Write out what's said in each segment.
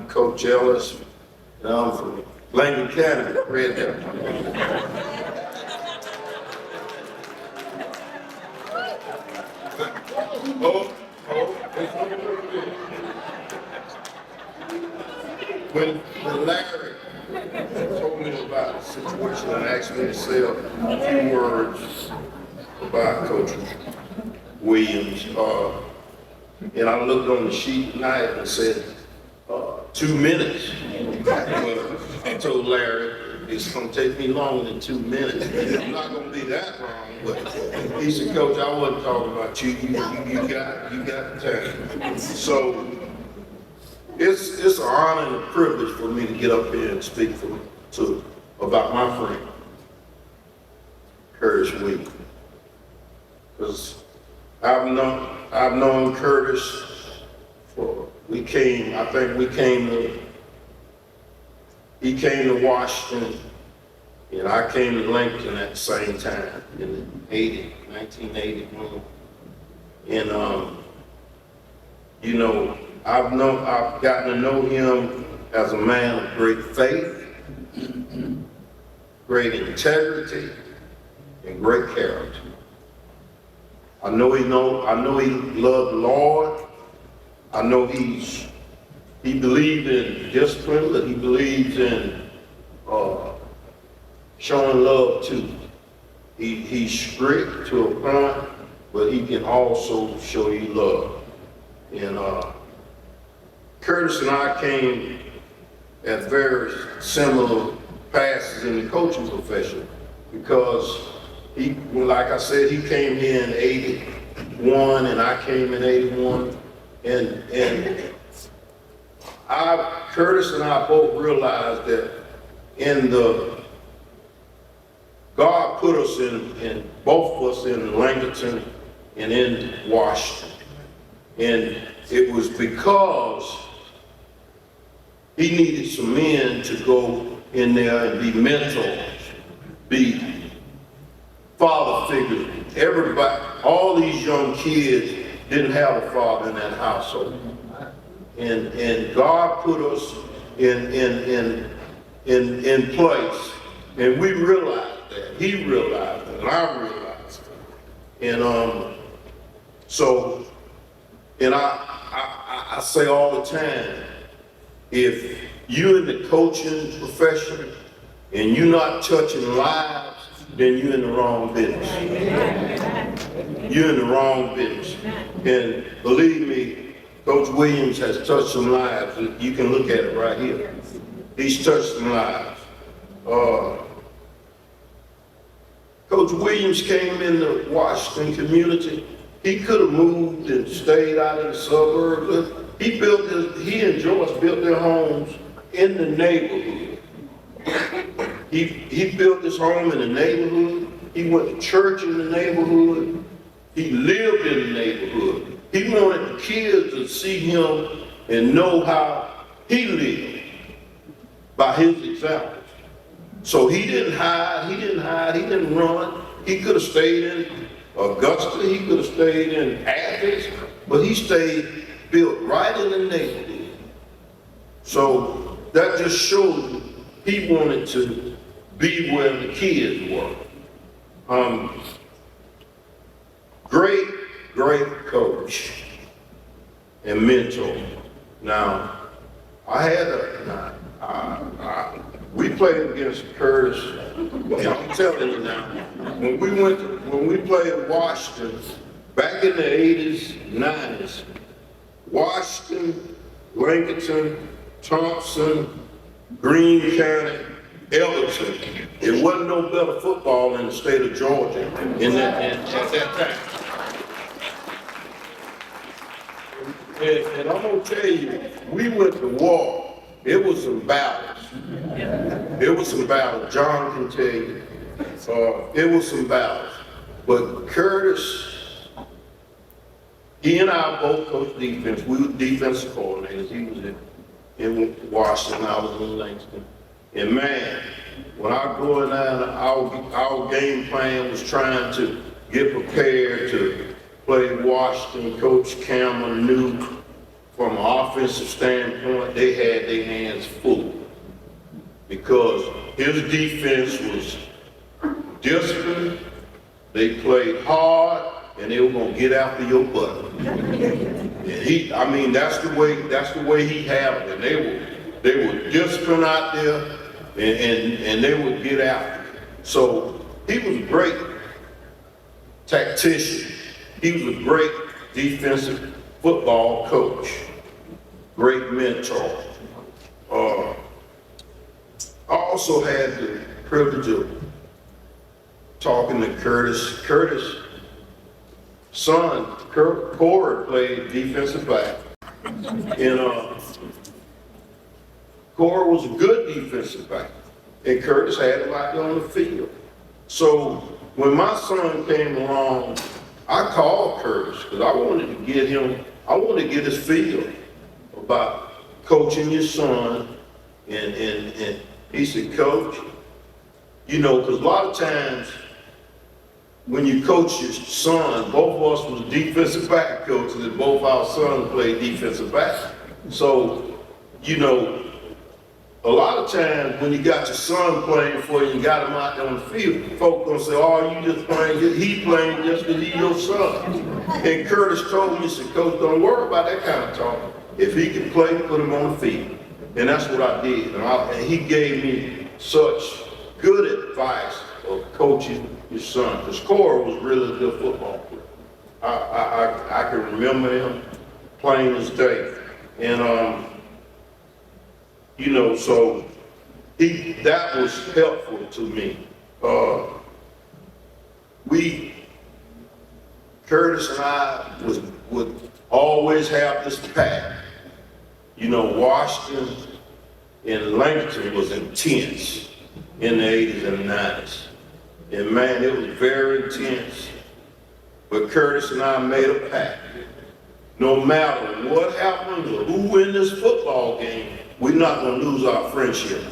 Coach Ellis, and I'm from Lincoln County, Red Deer. When Larry told me about the situation and asked me to say a few words about Coach Williams, and I looked on the sheet tonight and said, 2 minutes. Well, I told Larry, it's gonna take me longer than 2 minutes. I'm not gonna be that long, but he said, Coach, I wasn't talking about you. You got the time. So it's an honor and a privilege for me to get up here and speak about my friend, Curtis Williams. Because I've known Curtis he came to Washington, and I came to Lincoln at the same time in 1981. And I've gotten to know him as a man of great faith, great integrity, and great character. I know he loved the Lord. I know he believed in discipline, but he believes in showing love too. He's strict to a point, but he can also show you love. And Curtis and I came at very similar passes in the coaching profession, because like I said, he came here in 81 and I came in 81. And Curtis and I both realized that God put us in both of us in Lincoln and in Washington. And it was because he needed some men to go in there and be mentors, be father figures. Everybody, all these young kids didn't have a father in that household. And God put us in place. And we realized that. He realized it, and I realized it. And I say all the time, if you're in the coaching profession and you're not touching lives, then you're in the wrong business. You're in the wrong business. And believe me, Coach Williams has touched some lives. You can look at it right here. He's touched some lives. Coach Williams came in the Washington community. He could have moved and stayed out in the suburbs. He and Joyce built their homes in the neighborhood. He built his home in the neighborhood. He went to church in the neighborhood. He lived in the neighborhood. He wanted the kids to see him and know how he lived by his example. So he didn't hide, he didn't run. He could have stayed in Augusta, he could have stayed in Athens, but he stayed built right in the neighborhood. So that just shows you he wanted to be where the kids were. Great coach and mentor. Now, we played against Curtis, and I'm telling you now, when we played Washington, back in the 80s, 90s, Washington, Lincoln, Thompson, Greene County, Ellis, it wasn't no better football in the state of Georgia at that time. And I'm gonna tell you, we went to war. It was some battles. John can tell you. It was some battles. But Curtis, he and I both coached defense. We were defensive coordinators. He was in Washington, I was in Langston. And man, when I was going down, our game plan was trying to get prepared to play Washington. Coach Cameron knew from an offensive standpoint, they had their hands full because his defense was disciplined, they played hard, and they were gonna get after your butt. And that's the way he had it. And they were disciplined out there, and they would get after it. So he was a great tactician. He was a great defensive football coach, great mentor. I also had the privilege of talking to Curtis. Curtis' son, Corey, played defensive back. And Corey was a good defensive back. And Curtis had him out there on the field. So when my son came along, I called Curtis because I wanted to get his feel about coaching your son. And he said, Coach, because a lot of times when you coach your son, both of us was defensive back coaches and both our sons played defensive back. So, a lot of times when you got your son playing for you and got him out there on the field, folks gonna say, oh, you just playing, he playing just because he's your son. And Curtis told me, he said, Coach, don't worry about that kind of talk. If he can play, put him on the field. And that's what I did. And he gave me such good advice of coaching your son. Because Corey was really a good football player. I can remember him plain as day. And so that was helpful to me. Curtis and I would always have this pact. Washington and Langston was intense in the 80s and 90s. And man, it was very intense. But Curtis and I made a pact. No matter what happens or who wins this football game, we're not gonna lose our friendship.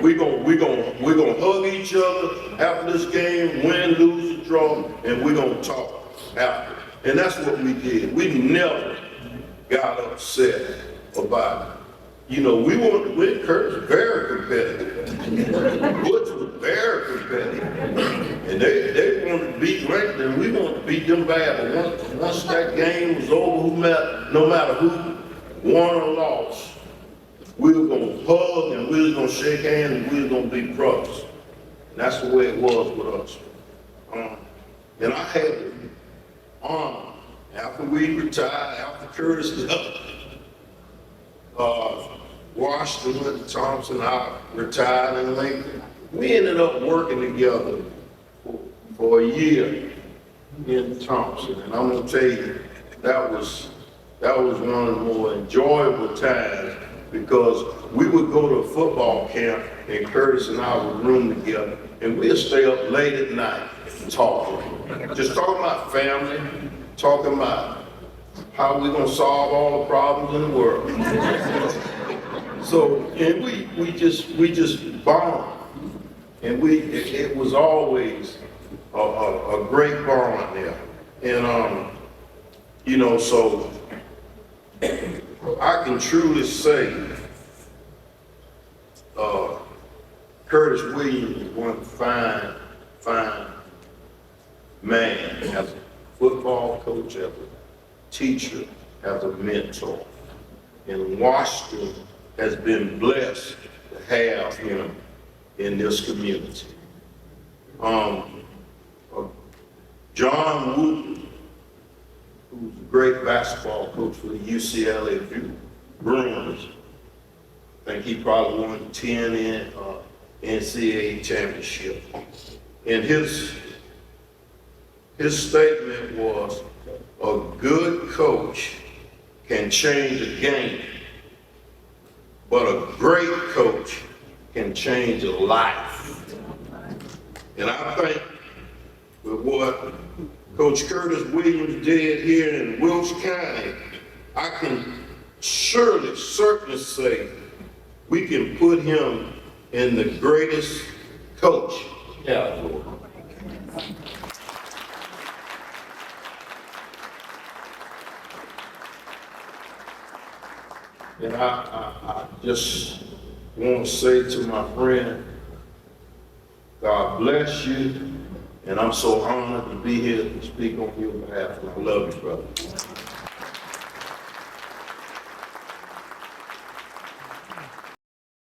We're gonna hug each other after this game, win, lose, or draw, and we're gonna talk after. And that's what we did. We never got upset about it. Curtis was very competitive. Butch was very competitive. And they wanted to beat Langston, and we wanted to beat them bad. But once that game was over, no matter who won or lost, we were gonna hug and we were gonna shake hands and we were gonna be brothers. And that's the way it was with us. And I had the honor, after we retired, after Curtis left, Washington went to Thompson, I retired in Lincoln. We ended up working together for a year in Thompson. And I'm gonna tell you, that was one of the more enjoyable times because we would go to a football camp and Curtis and I would room together and we'd stay up late at night talking. Just talking about family, talking about how we're gonna solve all the problems in the world. So, and we just bond. And it was always a great bond there. And so I can truly say Curtis Williams is one fine man as a football coach, as a teacher, as a mentor. And Washington has been blessed to have him in this community. John Wooten, who's a great basketball coach for the UCLA Bruins. I think he probably won 10 in NCAA championship. And his statement was, a good coach can change a game, but a great coach can change a life. And I think with what Coach Curtis Williams did here in Wilkes County, I can certainly say we can put him in the greatest coach category. And I just want to say to my friend, God bless you, and I'm so honored to be here to speak on your behalf, and I love you, brother.